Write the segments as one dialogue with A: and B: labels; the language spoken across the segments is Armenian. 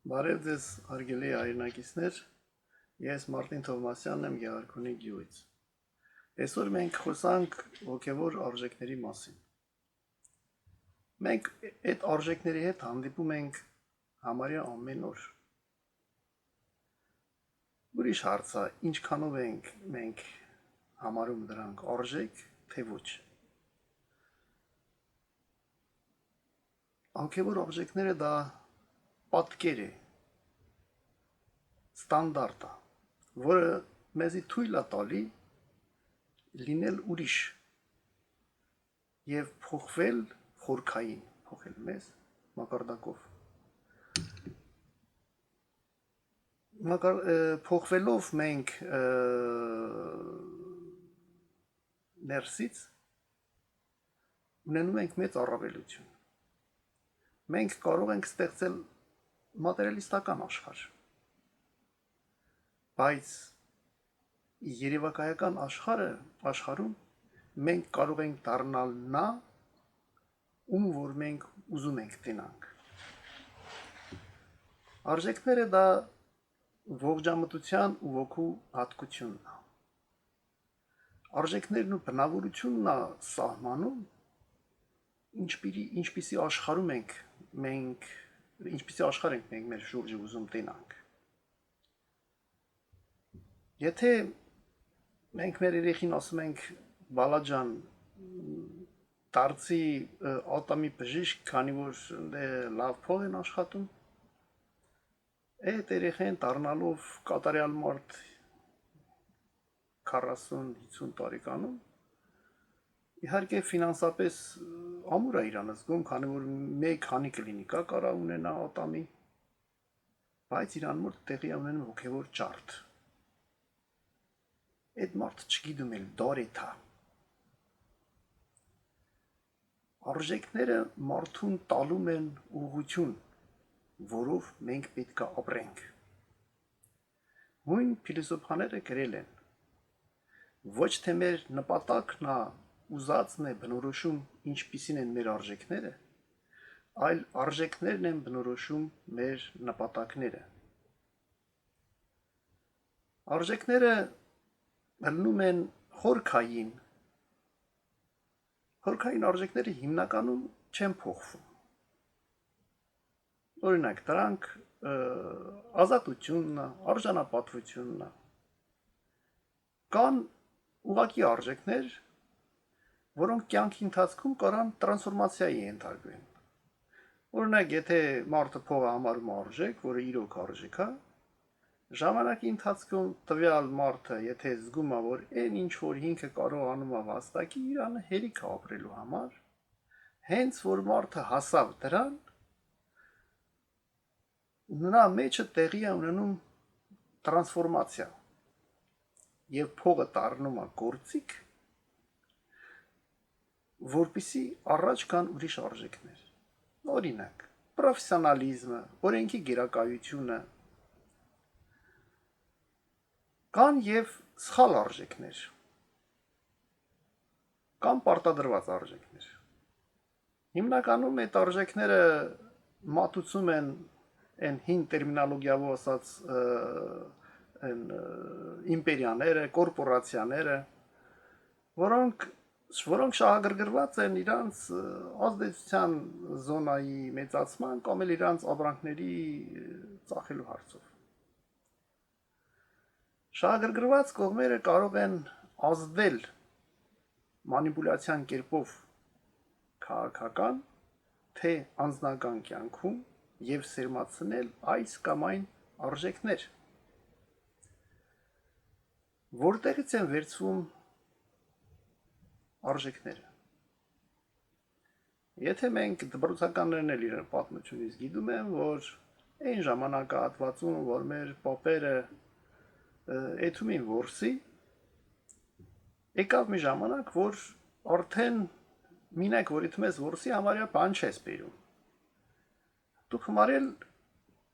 A: Բարև ձեզ, հարգելի հայրենակիցներ, ես Մարտին Թովմասյանն եմ Գեղարքունի գյուղից։ Այսօր մենք խոսանք հոգևոր արժեքների մասին։ Մենք այդ արժեքների հետ հանդիպում ենք համարյա ամեն օր։ Ուրիշ հարց է, ինչքանով ենք մենք համարում դրանք արժեք, թե ոչ։ Հոգևոր արժեքները դա պատկեր է, ստանդարտ է, որը մեզի թույլ է տալի լինել ուրիշ եւ փոխվել խորքային, փոխել մեզ մակարդակով։ Փոխվելով մենք ներսից ունենում ենք մեծ առավելություն։ Մենք կարող ենք ստեղծել մատերիալիստական աշխարհ, բայց երևակայական աշխարհում մենք կարող ենք դառնալ նա, ում որ մենք ուզում ենք դինանք։ Արժեքները դա ողջամտության ու ոգու հատկությունն է։ Արժեքներն ու բնավորությունն է սահմանում, ինչպիսի աշխարհում ենք ինչպիսի աշխարհ ենք մենք մեր շուրջը ուզում տենանք։ Եթե մենք մեր երեխին ասում ենք բալաջան դարձի ատամի բժիշկ, քանի որ լավ փող են աշխատում, այդ երեխեն դառնալով կատարյալ մարդ 40-50 տարեկանում իհարկե ֆինանսապես ամուր է իրան զգում, քանի որ մեկ հանի կլինի, կա կարա ունենա ատամի, բայց իրան մոտ տեղի ունենում հոգևոր ջարդ։ Այդ մարդ չգիտում էլ դարեթա։ Արժեքները մարդուն տալում են ուղղություն, որով մենք պետք է ապրենք։ Հույն փիլիսոփաները գրել են. ոչ թե մեր նպատակն է ուզածն է բնորոշում ինչպիսին են մեր արժեքները, այլ արժեքներն են բնորոշում մեր նպատակները։ Արժեքները ելնում են խորքային արժեքները հիմնականում չեն փոխվում։ Օրինակ, դրանք ազատությունն է, արժանապատվությունն է։ Կան ուղղակի արժեքներ, որոնք կյանքի ընթացքում կարան տրանսֆորմացիայի ենթարկվեն։ Օրինակ, եթե մարդը փողը համարում արժեք, որը իրոք արժեք է, ժամանակի ընթացքում տվյալ մարդը, եթե զգում է, որ այն ինչ որ ինքը կարողանում է վաստակի, իրանը հերիք է ապրելու համար, հենց որ մարդը հասավ դրան, նրա մեջը տեղի է ունենում տրանսֆորմացիա եւ փողը դառնում է գործիք, որպիսի առաջ կան ուրիշ արժեքներ։ Օրինակ, պրոֆեսիոնալիզմը, օրենքի գերակայությունը, կան եւ սխալ արժեքներ, կան պարտադրված արժեքներ։ Հիմնականում այդ արժեքները մատուցում են այն հին տերմինոլոգիայով ասած իմպերիաները, կորպորացիաները, որոնք շահագրգռված են իրանց ազդեցության զոնայի մեծացման կամ էլ իրանց ապրանքների ծախելու հարցով։ Շահագրգռված կողմերը կարող են ազդել մանիպուլյացիան կերպով քաղաքական, թե անձնական կյանքում եւ սերմացնել այս կամ այն արժեքներ, որտեղից են վերցվում արժեքները։ Եթե մենք դպրոցականներն էլ իրեն պատմությունից գիտում են, որ այն ժամանակահատվածում, որ մեր պապերը էթում էին որսի, եկավ մի ժամանակ, որ արդեն մինակ, որ էթում ես որսի, համարյա բան չես բերում։ Դուք համարել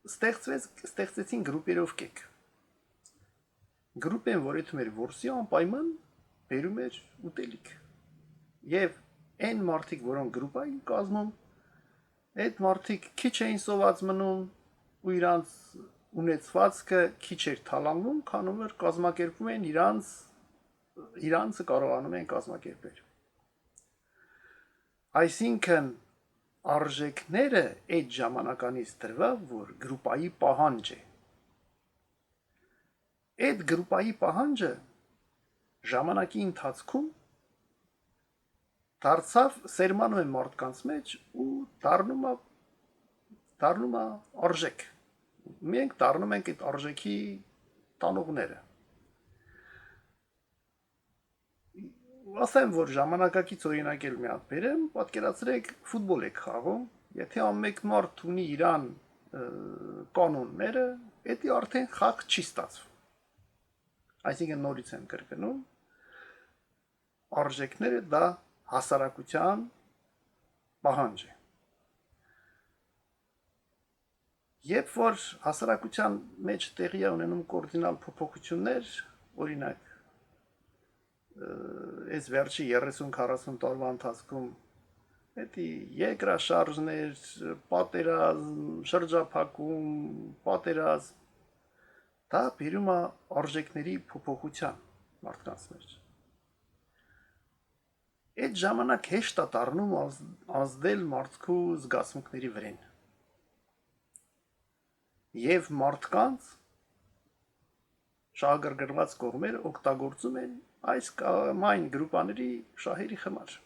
A: ստեղծեցին գրուպերով կեք։ Գրուպեն, որ էթում էր որսի, անպայման բերում էր ուտելիք։ Եվ այն մարդիկ, որոնք գրուպային կազմում, այդ մարդիկ քիչ էին սոված մնում, ու իրանց ունեցվածքը քիչ էր թալանվում, քանում էր կազմակերպում են իրանցը կարողանում են կազմակերպել։ Այսինքն արժեքները այդ ժամանականից դրվավ, որ գրուպայի պահանջ է։ Այդ գրուպայի պահանջը ժամանակի ընթացքում դարձավ սերմանում է մարդկանց մեջ ու դառնում է արժեք։ Մենք դառնում ենք այդ արժեքի տանողները։ Ասեմ, որ ժամանակակից օրինակ էլ մի հատ բերեմ, պատկերացրեք ֆուտբոլ եք խաղում, եթե ամեն մարդ ունի իրան կանոնները, դա արդեն խաղ չի ստացվում։ Այսինքն նորից եմ կրկնում, արժեքները դա հասարակության պահանջ է։ Երբ որ հասարակության մեջ տեղի է ունենում կորդինալ փոփոխություններ, օրինակ այս վերջի 30-40 տարվա ընթացքում դա երկրաշարժներ, պատերազմ, շրջափակում, պատերազմ, դա բերում է արժեքների փոփոխության մարդկանց մեջ։ Այդ ժամանակ հեշտ է դառնում ազդել մարդու զգացմունքների վրան։ Եվ մարդկանց շահագրգռված կողմերը օգտագործում են այս կամ այն գրուպաների շահերի համար։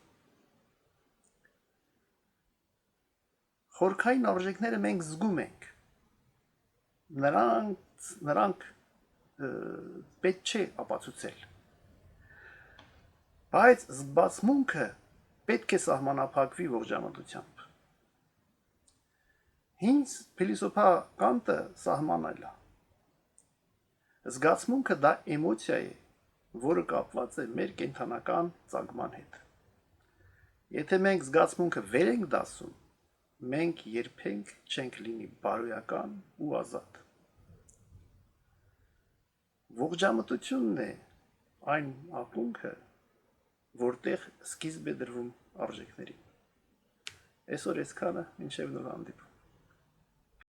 A: Խորքային արժեքները մենք զգում ենք։ Նրանք պետք չէ ապացուցել։ Բայց զգացմունքը պետք է սահմանափակվի ողջամտությամբ։ Հինչ փիլիսոփա Կանտը սահմանել է։ Զգացմունքը դա էմոցիա է, որը կապված է մեր կենթանական ծագման հետ։ Եթե մենք զգացմունքը վեր ենք դասում, մենք երբեք չենք լինի բարոյական ու ազատ։ Ողջամտությունն է այն ակունքը, որտեղ սկիզբ է դրվում արժեքների։ Այսօր այսքանը, մինչև նոր հանդիպում։